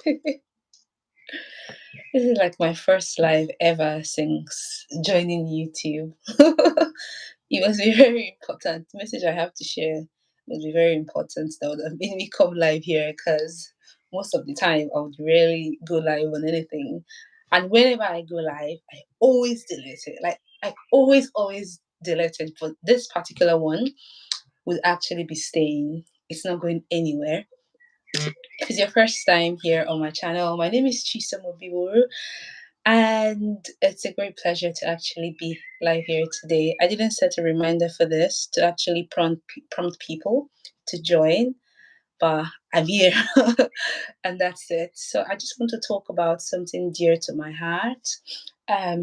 This is like my first live ever since joining YouTube. It must be very important. The message I have to share must be very important that would have made me come live here because most of the time I would rarely go live on anything. And whenever I go live, I always delete it. Like I always delete it. But this particular one will actually be staying. It's not going anywhere. If it's your first time here on my channel, my name is Chisomo Biboru, and it's a great pleasure to actually be live here today. I didn't set a reminder for this to actually prompt people to join, but I'm here, and that's it. So I just want to talk about something dear to my heart.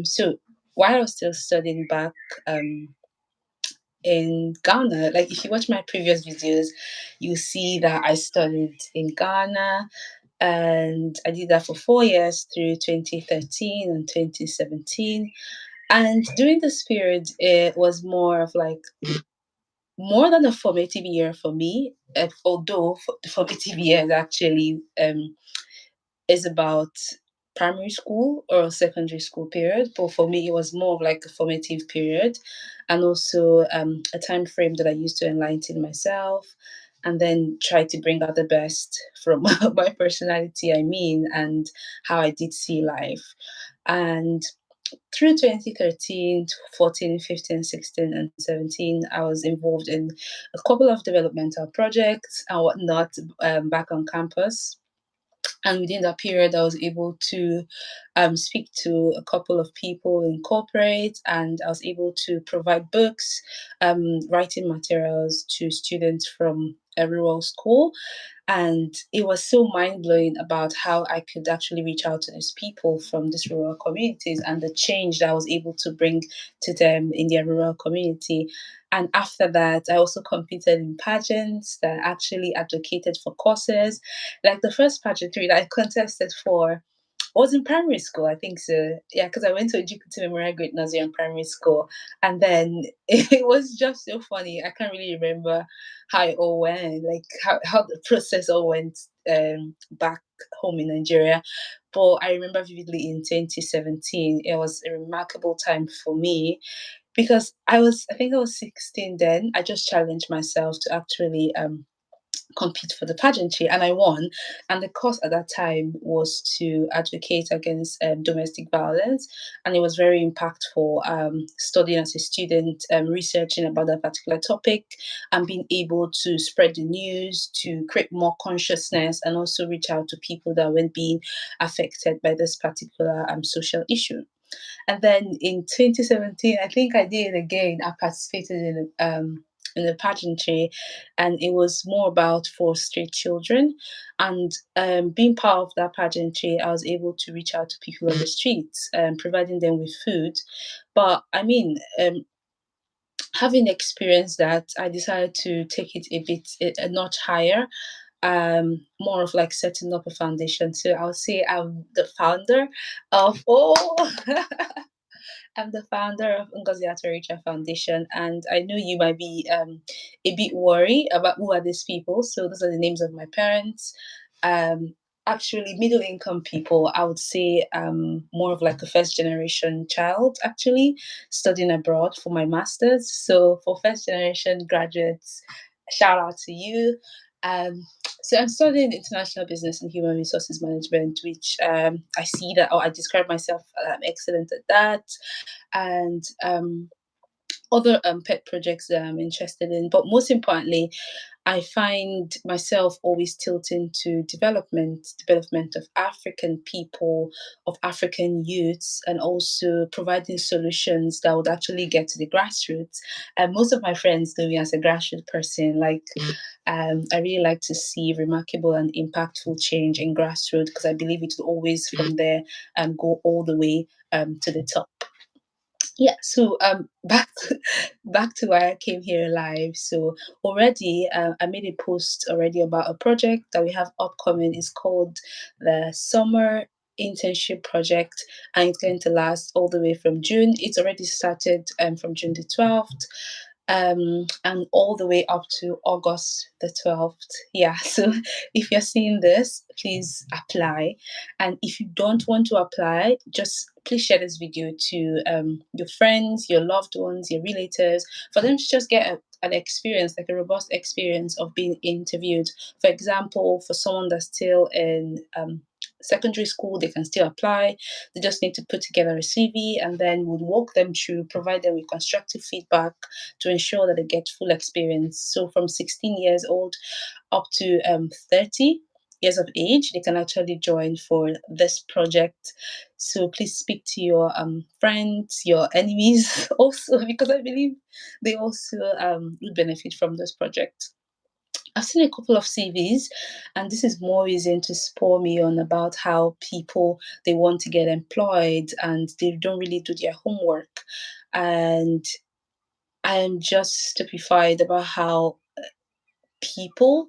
So while I was still studying back in Ghana, like if you watch my previous videos, you see that I studied in Ghana, and I did that for 4 years through 2013 and 2017. And during this period, it was more of like more than a formative year for me, although the formative years actually is about primary school or secondary school period, but for me it was more of like a formative period, and also a time frame that I used to enlighten myself and then try to bring out the best from my personality, I mean, and how I did see life. And through 2013, 14, 15, 16, and 17, I was involved in a couple of developmental projects and whatnot back on campus. And within that period, I was able to speak to a couple of people in corporate, and I was able to provide books, writing materials to students from a rural school. And it was so mind blowing about how I could actually reach out to these people from these rural communities and the change that I was able to bring to them in their rural community. And after that, I also competed in pageants that actually advocated for causes. Like the first pageantry that I contested for was in primary school, I think so. Yeah, because I went to Ejikuti Memorial Great Nursery and Primary School. And then it was just so funny. I can't really remember how it all went, like how the process all went back home in Nigeria. But I remember vividly in 2017, it was a remarkable time for me because I think I was 16 then. I just challenged myself to actually compete for the pageantry, and I won. And the cause at that time was to advocate against domestic violence, and it was very impactful. Studying as a student, researching about that particular topic, and being able to spread the news, to create more consciousness, and also reach out to people that weren't being affected by this particular social issue. And then in 2017, I think I did it again. I participated in the pageantry, and it was more about for street children. And being part of that pageantry, I was able to reach out to people on the streets, providing them with food. But I mean, having experienced that, I decided to take it a notch higher, more of like setting up a foundation. So I'll say I'm the founder of I'm the founder of Ngozi Atoricha Foundation, and I know you might be a bit worried about who are these people. So those are the names of my parents. Um, Actually, middle income people. I would say more of like a first generation child, actually studying abroad for my masters. So for first generation graduates, shout out to you. Um, so I'm studying international business and human resources management, which I see that, or I describe myself excellent at that, and other pet projects that I'm interested in. But most importantly, I find myself always tilting to development of African people, of African youths, and also providing solutions that would actually get to the grassroots. And most of my friends know me as a grassroots person. Like, I really like to see remarkable and impactful change in grassroots because I believe it will always from there go all the way to the top. Yeah, so back to why I came here live. So already I made a post already about a project that we have upcoming. It's called the Summer Internship Project, and it's going to last all the way from June. It's already started from June the 12th. and all the way up to August the 12th. Yeah, so if you're seeing this, please apply. And if you don't want to apply, just please share this video to your friends, your loved ones, your relatives, for them to just get an experience, like a robust experience of being interviewed. For example, for someone that's still in secondary school, they can still apply. They just need to put together a CV, and then we'll walk them through, provide them with constructive feedback to ensure that they get full experience. So from 16 years old up to 30 years of age, they can actually join for this project. So please speak to your friends, your enemies also, because I believe they also would benefit from this project. I've seen a couple of CVs, and this is more reason to spur me on about how people, they want to get employed and they don't really do their homework. And I am just stupefied about how people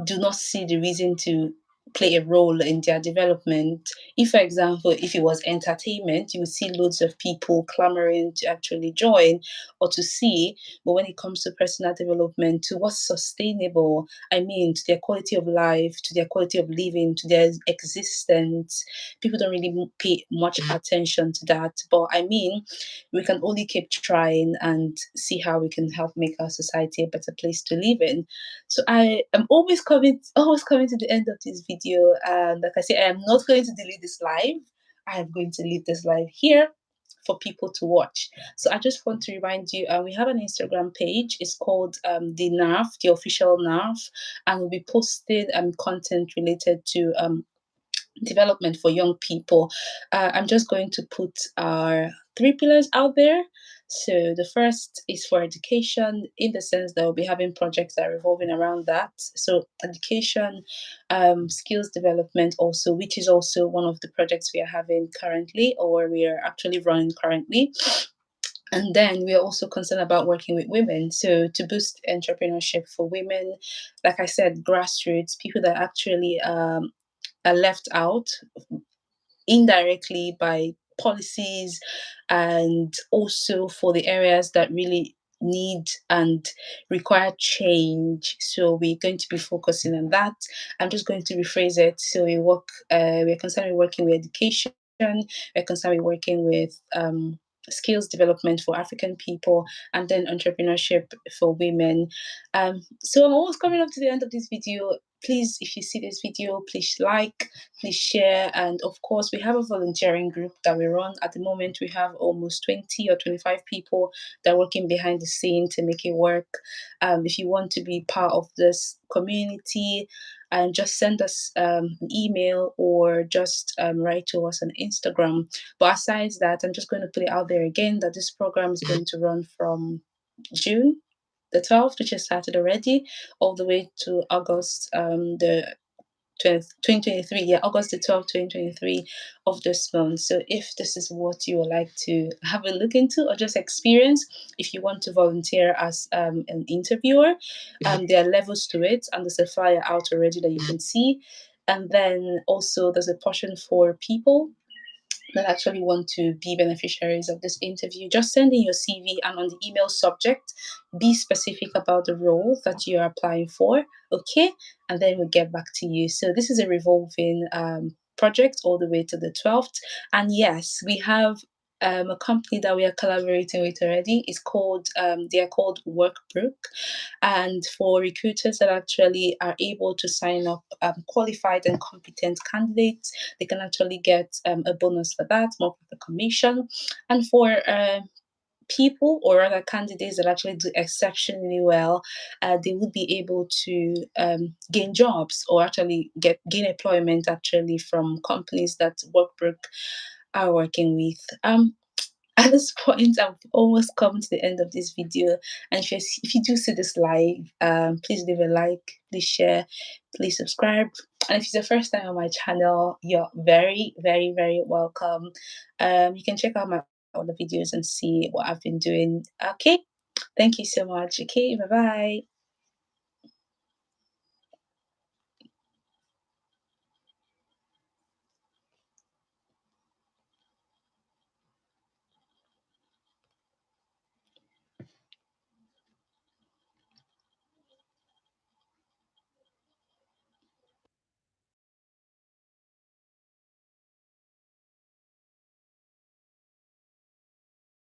do not see the reason to play a role in their development. If, for example, if it was entertainment, you would see loads of people clamoring to actually join or to see. But when it comes to personal development, to what's sustainable, I mean, to their quality of life, to their quality of living, to their existence, people don't really pay much attention to that. But I mean, we can only keep trying and see how we can help make our society a better place to live in. So I am always coming to the end of this video. And like I say, I am not going to delete this live. I am going to leave this live here for people to watch. So I just want to remind you, we have an Instagram page. It's called the N.A.R.F, the official N.A.R.F, and we'll be posting content related to development for young people. I'm just going to put our three pillars out there. So the first is for education, in the sense that we'll be having projects that are revolving around that. So education, skills development also, which is also one of the projects we are having currently, or we are actually running currently. And then we are also concerned about working with women. So to boost entrepreneurship for women, like I said, grassroots, people that actually are left out indirectly by policies, and also for the areas that really need and require change. So we're going to be focusing on that. I'm just going to rephrase it. So we're concerned with working with education, we're concerned with working with skills development for African people, and then entrepreneurship for women. So I'm almost coming up to the end of this video. Please, if you see this video, please like, please share. And of course, we have a volunteering group that we run. At the moment, we have almost 20 or 25 people that are working behind the scene to make it work. If you want to be part of this community, and just send us an email, or just write to us on Instagram. But aside that, I'm just going to put it out there again that this program is going to run from June the 12th, which has started already, all the way to August the 2023, yeah, August the 12th, 2023 of this month. So if this is what you would like to have a look into or just experience, if you want to volunteer as an interviewer, there are levels to it, and there's a flyer out already that you can see. And then also there's a portion for people that actually want to be beneficiaries of this interview. Just send in your CV, and on the email subject, be specific about the role that you're applying for, okay? And then we'll get back to you. So this is a revolving project all the way to the 12th. And yes, we have a company that we are collaborating with already. They are called Workbrook, and for recruiters that actually are able to sign up qualified and competent candidates, they can actually get a bonus for that, more of a commission. And for people or other candidates that actually do exceptionally well, they would be able to gain jobs, or actually gain employment actually from companies that Workbrook are working with. At this point, I've almost come to the end of this video. And if you do see this live, please leave a like, please share, please subscribe. And if it's the first time on my channel, you're very, very, very welcome. You can check out my other videos and see what I've been doing. Okay, thank you so much. Okay, bye bye.